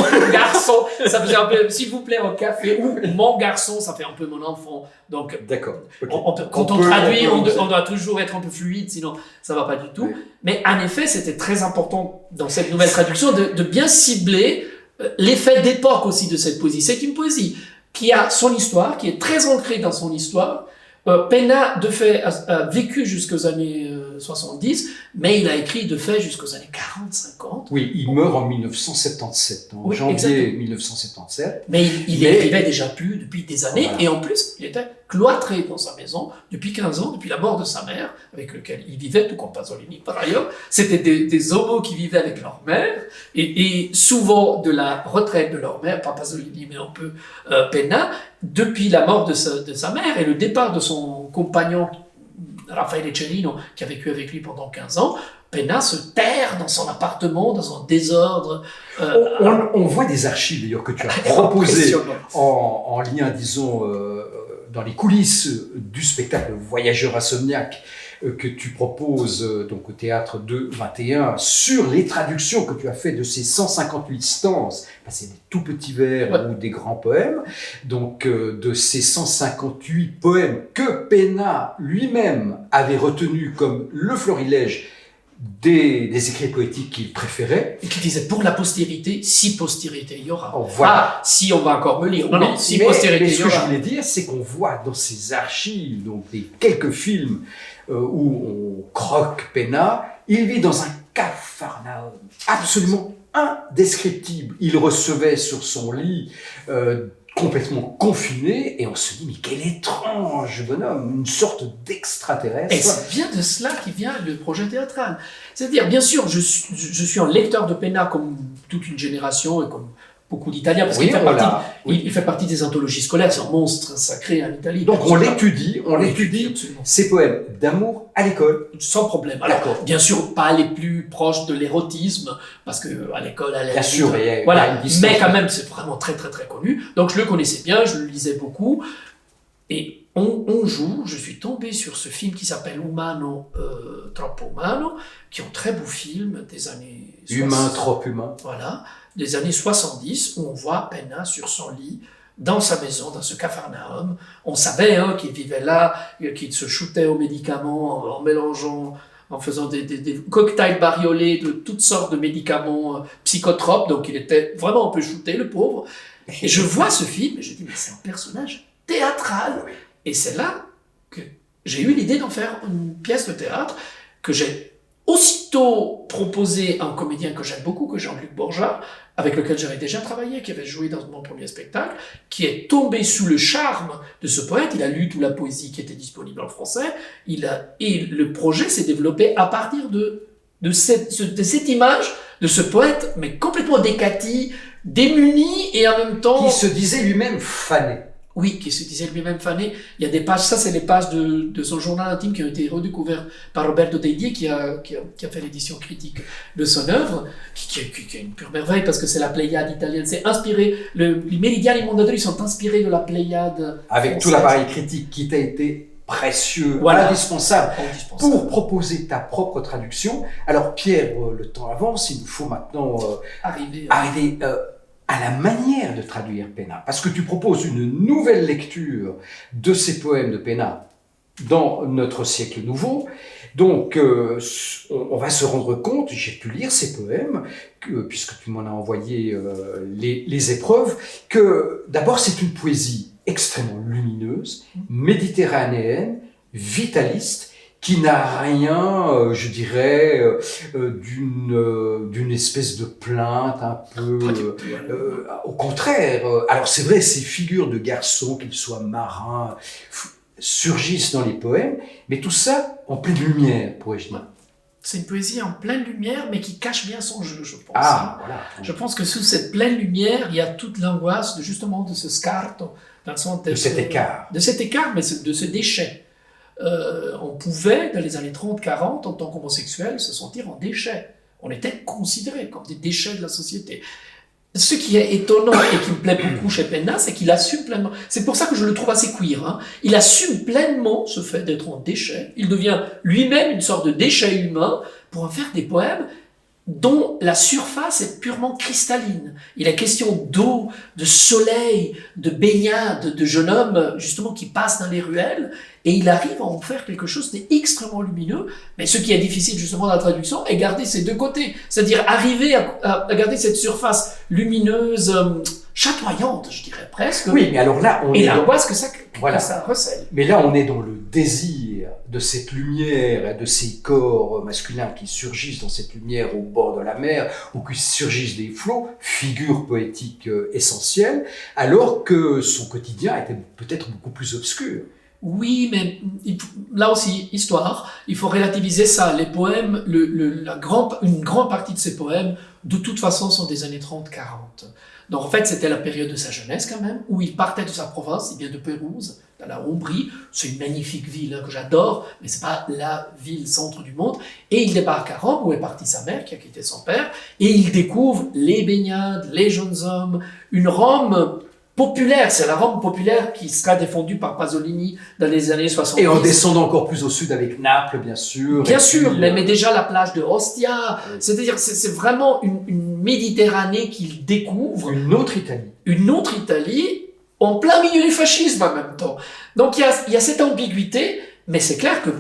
ça faisait un peu, s'il vous plaît, au café, ou mon garçon, ça fait un peu mon enfant, donc d'accord. Okay. Quand on traduit, on doit toujours être un peu fluide, sinon ça va pas du tout, oui. Mais en effet, c'était très important dans cette nouvelle traduction de bien cibler l'effet d'époque aussi de cette poésie. C'est une poésie qui a son histoire, qui est très ancrée dans son histoire. Pénat, de fait, a vécu jusqu'aux années 70, mais il a écrit, de fait, jusqu'aux années 40-50. Oui, il meurt en 1977, en janvier exactement. 1977. Mais il écrivait déjà plus depuis des années, voilà. Et en plus, il était cloîtré dans sa maison depuis 15 ans, depuis la mort de sa mère, avec lequel il vivait, tout comme Pasolini par ailleurs. C'était des homos qui vivaient avec leur mère, et souvent de la retraite de leur mère, pas Pasolini, mais un peu Pénat, depuis la mort de sa mère et le départ de son compagnon, Raffaele Cerino, qui a vécu avec lui pendant 15 ans, Pénat se terre dans son appartement, dans un désordre. On voit des archives d'ailleurs que tu as proposées en lien, disons, dans les coulisses du spectacle Voyageur insomniaque que tu proposes donc au Théâtre de 21 sur les traductions que tu as fait de ces 158 stances, c'est des tout petits vers ou des grands poèmes, donc de ces 158 poèmes que Pénat lui-même avait retenus comme le florilège des écrits poétiques qu'il préférait. Et qu'il disait pour la postérité, si postérité il y aura. Voilà. Si on va encore me lire. Non, si postérité il y aura. Ce que je voulais dire, c'est qu'on voit dans ces archives, donc des quelques films où on croque Pénat, il vit dans un capharnaüm absolument indescriptible. Il recevait sur son lit complètement confiné, et on se dit, mais quel étrange bonhomme, une sorte d'extraterrestre. Et c'est bien de cela qui vient le projet théâtral. C'est-à-dire, bien sûr, je suis un lecteur de Pénat comme toute une génération et comme beaucoup d'Italiens, parce qu'il fait partie des anthologies scolaires, c'est un monstre sacré en Italie. Donc on l'étudie ces poèmes d'amour à l'école. Sans problème. Alors, bien sûr, pas les plus proches de l'érotisme, parce qu'à l'école, à la bien sûr, voilà. Mais quand même, c'est vraiment très, très, très connu. Donc je le connaissais bien, je le lisais beaucoup. Et on joue, je suis tombé sur ce film qui s'appelle Umano, Troppo Umano, qui est un très beau film des années... Humain, trop humain. Voilà, des années 70, où on voit Penna sur son lit, dans sa maison, dans ce Capharnaüm. On savait qu'il vivait là, qu'il se shootait aux médicaments en mélangeant, en faisant des cocktails bariolés de toutes sortes de médicaments psychotropes, donc il était vraiment un peu shooté, le pauvre. Et je vois ce film, et je dis, mais c'est un personnage théâtral. Et c'est là que j'ai eu l'idée d'en faire une pièce de théâtre que j'ai aussitôt proposé à un comédien que j'aime beaucoup, que Jean-Luc Borja, avec lequel j'avais déjà travaillé, qui avait joué dans mon premier spectacle, qui est tombé sous le charme de ce poète. Il a lu toute la poésie qui était disponible en français, et le projet s'est développé à partir de cette image de ce poète, mais complètement décati, démuni, et en même temps... Qui se disait lui-même fané. Oui, qui se disait lui-même fané. Il y a des pages, ça c'est les pages de son journal intime qui ont été redécouvertes par Roberto Deillier, qui a fait l'édition critique de son œuvre, qui est une pure merveille, parce que c'est la Pléiade italienne. C'est inspiré, les Meridiani et Mondadori sont inspirés de la Pléiade avec française. tout l'appareil critique qui t'a été précieux, Voilà. indispensable, pour proposer ta propre traduction. Alors Pierre, le temps avance, il nous faut maintenant arriver à la manière de traduire Penna, parce que tu proposes une nouvelle lecture de ces poèmes de Penna dans notre siècle nouveau. Donc, on va se rendre compte, j'ai pu lire ces poèmes, puisque tu m'en as envoyé les épreuves, que d'abord c'est une poésie extrêmement lumineuse, méditerranéenne, vitaliste, qui n'a rien, je dirais, d'une espèce de plainte un peu... au contraire, alors c'est vrai, ces figures de garçons, qu'ils soient marins, surgissent dans les poèmes, mais tout ça en pleine lumière, pourrais-je dire. C'est une poésie en pleine lumière, mais qui cache bien son jeu, je pense. Voilà. Je pense que sous cette pleine lumière, il y a toute l'angoisse de ce scarto, dans le sens de cet écart. De cet écart, mais de ce déchet. On pouvait, dans les années 30-40, en tant qu'homosexuel, se sentir en déchet. On était considérés comme des déchets de la société. Ce qui est étonnant et qui me plaît beaucoup chez Penna, c'est qu'il assume pleinement. C'est pour ça que je le trouve assez queer. Il assume pleinement ce fait d'être en déchet. Il devient lui-même une sorte de déchet humain pour en faire des poèmes dont la surface est purement cristalline. Il est question d'eau, de soleil, de baignade, de jeunes hommes justement qui passent dans les ruelles, et il arrive à en faire quelque chose d'extrêmement lumineux. Mais ce qui est difficile justement dans la traduction est garder ces deux côtés, c'est-à-dire arriver à garder cette surface lumineuse, chatoyante, je dirais presque. Oui, mais alors là, et l'angoisse que ça recèle. Mais là, on est dans le désir de cette lumière et de ces corps masculins qui surgissent dans cette lumière au bord de la mer ou qui surgissent des flots, figure poétique essentielle, alors que son quotidien était peut-être beaucoup plus obscur. Oui, mais là aussi, histoire, il faut relativiser ça. Les poèmes, une grande partie de ces poèmes, de toute façon, sont des années 30-40. Donc en fait, c'était la période de sa jeunesse quand même, où il partait de sa province, il vient de Pérouse, dans la Ombrie. C'est une magnifique ville que j'adore, mais c'est pas la ville centre du monde. Et il débarque à Rome, où est partie sa mère, qui a quitté son père, et il découvre les baignades, les jeunes hommes, une Rome populaire. C'est la Rome populaire qui sera défendue par Pasolini dans les années 70. Et en descendant encore plus au sud avec Naples, bien sûr. Bien sûr, mais déjà la plage de Ostia. C'est-à-dire, c'est vraiment une Méditerranée qu'il découvre. Une autre Italie. Une autre Italie, en plein milieu du fascisme en même temps. Donc il y a cette ambiguïté, mais c'est clair que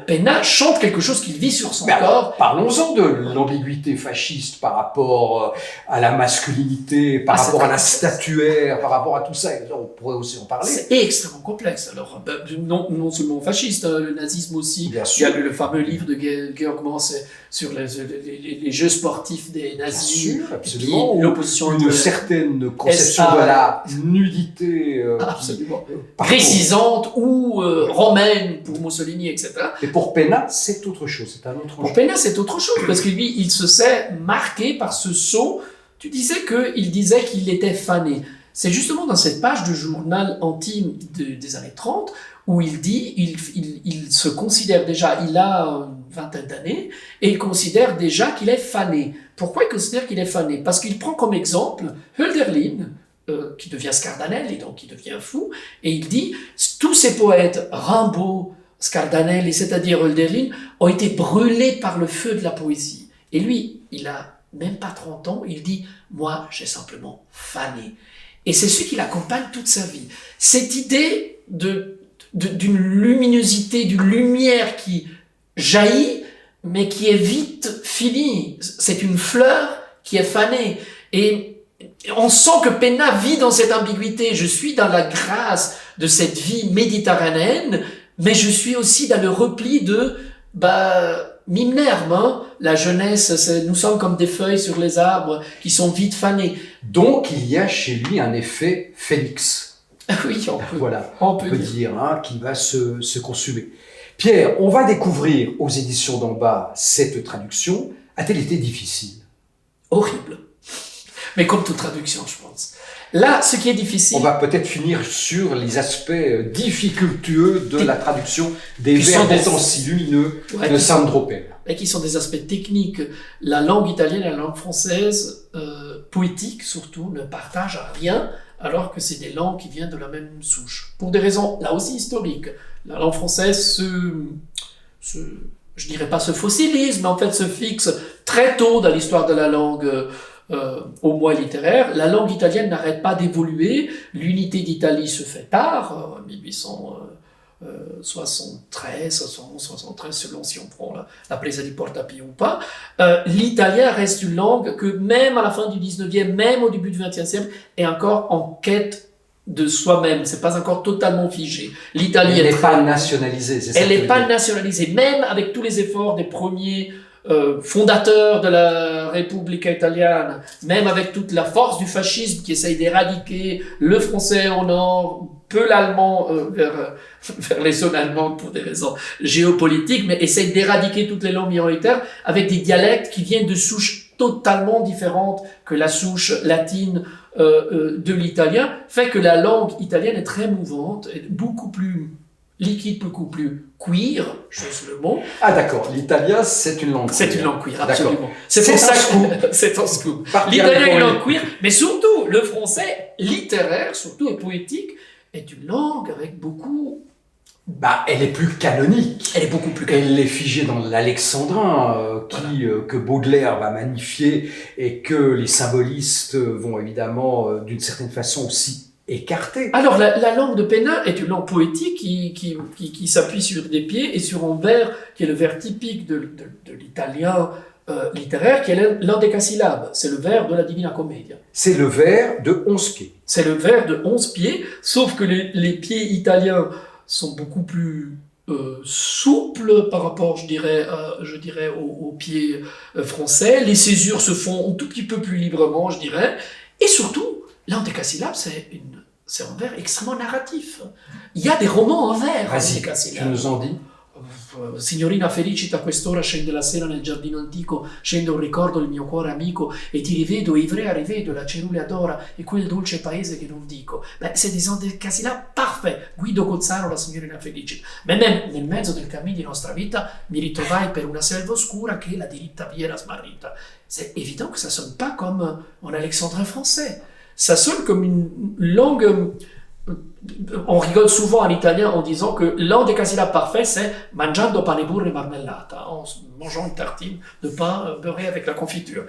Penna chante quelque chose qu'il vit sur son corps. Parlons-en de l'ambiguïté fasciste par rapport à la masculinité, par rapport à la statuaire, par rapport à tout ça. On pourrait aussi en parler. C'est extrêmement complexe. Alors, non seulement fasciste, le nazisme aussi. Bien sûr. Il y a le fameux livre de Georg Mans sur les jeux sportifs des nazis. Bien sûr, absolument. L'opposition une certaine conception de la nudité grécisante ou romaine pour Mussolini, etc. Et pour Penna, c'est autre chose, c'est un autre Pour Penna, c'est autre chose, parce que lui, il se sait marqué par ce saut. Tu disais qu'il disait qu'il était fané. C'est justement dans cette page de journal intime des années 30 où il dit, il se considère déjà, il a une vingtaine d'années, et il considère déjà qu'il est fané. Pourquoi il considère qu'il est fané? Parce qu'il prend comme exemple Hölderlin, qui devient Scardanelli, donc qui devient fou, et il dit, tous ces poètes, Rimbaud, Scardanelli, c'est-à-dire Hölderlin, ont été brûlés par le feu de la poésie. Et lui, il a même pas 30 ans, il dit, moi, j'ai simplement fané. Et c'est ce qui l'accompagne toute sa vie. Cette idée d'une luminosité, d'une lumière qui jaillit, mais qui est vite finie. C'est une fleur qui est fanée. Et on sent que Penna vit dans cette ambiguïté. Je suis dans la grâce de cette vie méditerranéenne, mais je suis aussi dans le repli de Mimnerm, hein. La jeunesse, nous sommes comme des feuilles sur les arbres qui sont vite fanées. Donc il y a chez lui un effet phénix. Oui, on peut dire qui va se consumer. Pierre, on va découvrir aux éditions d'en bas cette traduction. A-t-elle été difficile? Horrible. Mais comme toute traduction, je pense. Là, ce qui est difficile... On va peut-être finir sur les aspects difficultueux de la traduction des vers pourtant si lumineux de Sandro Penna. Et qui sont des aspects techniques. La langue italienne et la langue française, poétique surtout, ne partagent rien, alors que c'est des langues qui viennent de la même souche. Pour des raisons, là aussi, historiques. La langue française je dirais pas se fossilise, mais en fait se fixe très tôt dans l'histoire de la langue, au moins littéraire. La langue italienne n'arrête pas d'évoluer. L'unité d'Italie se fait tard, 1873, 73, selon si on prend la presa di Porta Pia ou pas. L'italien reste une langue que même à la fin du 19e, même au début du 20e siècle, est encore en quête de soi-même. C'est pas encore totalement figé. L'Italie elle n'est pas nationalisée, c'est ça. Elle n'est pas nationalisée, même avec tous les efforts des premiers fondateur de la Repubblica Italiana, même avec toute la force du fascisme qui essaye d'éradiquer le français au nord, peu l'allemand vers les zones allemandes pour des raisons géopolitiques, mais essaye d'éradiquer toutes les langues minoritaires avec des dialectes qui viennent de souches totalement différentes que la souche latine de l'italien, fait que la langue italienne est très mouvante, est beaucoup plus liquide, beaucoup plus queer, chose le mot. Ah d'accord, l'italien c'est une langue queer. C'est une langue queer, absolument. C'est pour ça que c'est un scoop. L'italien est une langue queer, mais surtout le français littéraire, surtout et poétique, est une langue avec beaucoup... elle est plus canonique. Elle est beaucoup plus canonique. Elle est figée dans l'alexandrin, que Baudelaire va magnifier et que les symbolistes vont évidemment, d'une certaine façon aussi écarté. Alors, la langue de Penna est une langue poétique qui s'appuie sur des pieds et sur un vers qui est le vers typique de l'italien littéraire, qui est l'endécasyllabe. C'est le vers de la Divina Commedia. C'est le vers de 11 pieds. C'est le vers de 11 pieds, sauf que les pieds italiens sont beaucoup plus souples par rapport, je dirais aux pieds français. Les césures se font un tout petit peu plus librement, je dirais. Et surtout, l'endécasyllabe, c'est un vers extrêmement narratif. Il y a des romans en vers. Vas-y, tu nous en dis. Signorina felicita a quest'ora scende la sera nel giardino antico, scende un ricordo del mio cuore amico e ti rivedo e Ivrea rivedo la cerulea d'ora e quel dolce paese che non dico. C'est des endécasyllabes parfaits. Guido Cozzaro, la signorina felicita. Ma nel mezzo del cammino di nostra vita mi ritrovai per una selva oscura che la diritta via era smarrita. C'est évident que ça sonne pas comme un alexandrin français. Ça sonne comme une langue... On rigole souvent en italien en disant que l'endécasyllabe parfait, c'est mangiando pane burro e marmellata, en mangeant une tartine de pain beurré avec la confiture.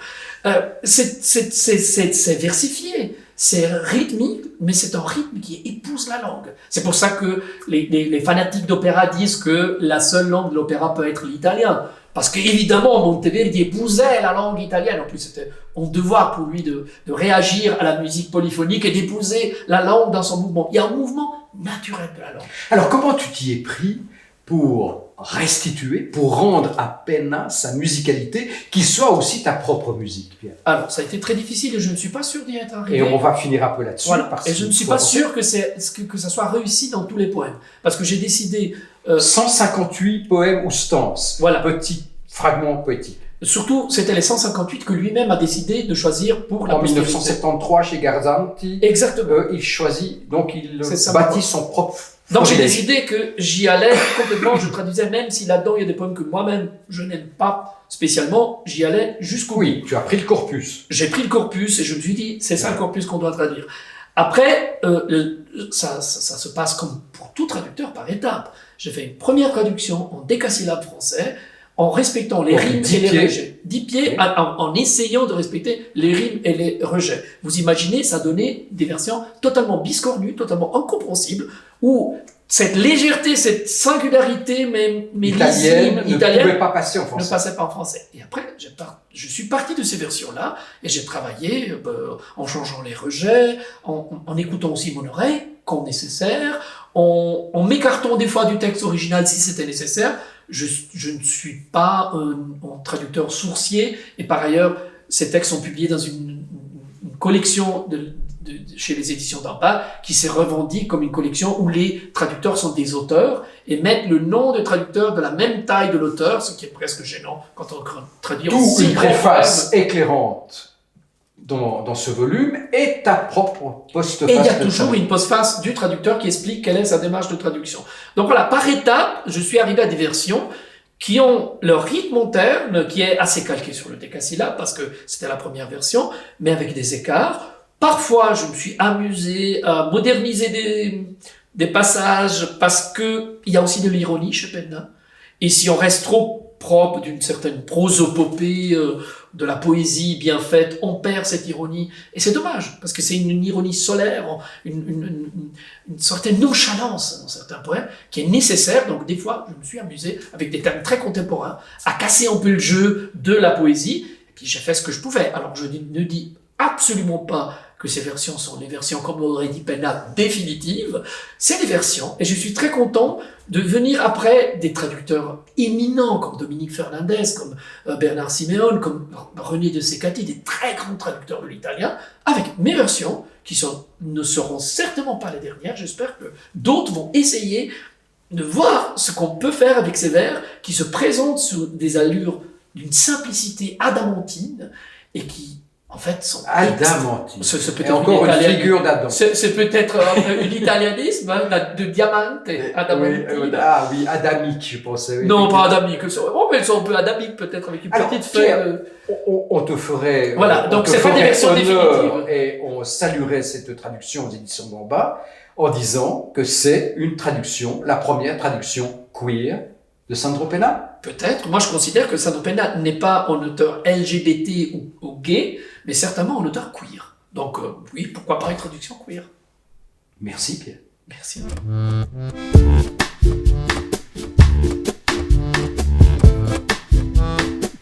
C'est versifié, c'est rythmique, mais c'est un rythme qui épouse la langue. C'est pour ça que les fanatiques d'opéra disent que la seule langue de l'opéra peut être l'italien. Parce qu'évidemment, Monteverdi épousait la langue italienne. En plus, c'était un devoir pour lui de réagir à la musique polyphonique et d'épouser la langue dans son mouvement. Il y a un mouvement naturel de la langue. Alors, comment tu t'y es pris pour restituer, pour rendre à Penna sa musicalité, qui soit aussi ta propre musique, Pierre? Alors, ça a été très difficile et je ne suis pas sûr d'y être arrivé. Et on va finir un peu là-dessus. Voilà. Et je ne suis pas sûr que ça soit réussi dans tous les poèmes. Parce que j'ai décidé... 158 poèmes ou stances. Voilà. Petit fragment poétique. Surtout, c'était les 158 que lui-même a décidé de choisir pour la postérité. En 1973, chez Garzanti. Exactement. Il choisit, donc il bâtit son propre... Donc j'ai décidé que j'y allais complètement, je traduisais, même si là-dedans il y a des poèmes que moi-même je n'aime pas spécialement, j'y allais jusqu'au bout. Oui, tu as pris le corpus. J'ai pris le corpus et je me suis dit, c'est ça le corpus qu'on doit traduire. Après, ça se passe comme pour tout traducteur par étapes. J'ai fait une première traduction en décasyllabe français, en respectant les rimes et les rejets. 10 pieds, Oui. en essayant de respecter les rimes et les rejets. Vous imaginez, ça donnait des versions totalement biscornues, totalement incompréhensibles, où cette légèreté, cette singularité, même Italienne ne italienne, pouvait pas passer en ne français. passait pas en français. Et après, je suis parti de ces versions-là, et j'ai travaillé en changeant les rejets, en écoutant aussi mon oreille, quand nécessaire, en m'écartant des fois du texte original si c'était nécessaire. Je ne suis pas un traducteur sourcier, et par ailleurs, ces textes sont publiés dans une collection chez les éditions d'Ampa, qui se revendique comme une collection où les traducteurs sont des auteurs et mettent le nom de traducteur de la même taille de l'auteur, ce qui est presque gênant quand on traduit D'où aussi une grand préface poème. éclairante dans ce volume et ta propre postface. Et il y a de toujours traduction. une postface du traducteur qui explique quelle est sa démarche de traduction. Donc voilà, par étapes, je suis arrivé à des versions qui ont leur rythme interne, qui est assez calqué sur le décasyllabe, parce que c'était la première version, mais avec des écarts. Parfois, je me suis amusé à moderniser des passages, parce que il y a aussi de l'ironie chez Penna. Et si on reste trop propre d'une certaine prosopopée, de la poésie bien faite, on perd cette ironie. Et c'est dommage, parce que c'est une ironie solaire, une certaine nonchalance dans certains poèmes, qui est nécessaire. Donc des fois, je me suis amusé, avec des termes très contemporains, à casser un peu le jeu de la poésie. Et puis j'ai fait ce que je pouvais. Alors je ne dis absolument pas que ces versions sont les versions, comme l'aurait dit Penna, définitives. C'est des versions, et je suis très content de venir après des traducteurs éminents, comme Dominique Fernandez, comme Bernard Simeone, comme René de Secati, des très grands traducteurs de l'italien, avec mes versions, qui ne seront certainement pas les dernières. J'espère que d'autres vont essayer de voir ce qu'on peut faire avec ces vers, qui se présentent sous des allures d'une simplicité adamantine, et qui, en fait, sont... Adamantine. C'est Et peut-être encore une italien- figure d'Adam. c'est peut-être un italianisme, hein, de diamante, adamantine. Ah oui, adamique, je pensais. Oui, Non, effectivement. pas adamique. Oh, mais elles sont un peu adamiques, peut-être, avec une Alors, petite Pierre, feuille de... On te ferait, Voilà, on donc te c'est pas des ferait versions honneur définitives. et on saluerait cette traduction aux éditions d'en bas en disant que c'est une traduction, la première traduction queer de Sandro Penna. Peut-être. Moi, je considère que Sandro Penna n'est pas un auteur LGBT ou gay, mais certainement un auteur queer. Donc, oui, pourquoi pas une traduction queer? Merci Pierre. Merci.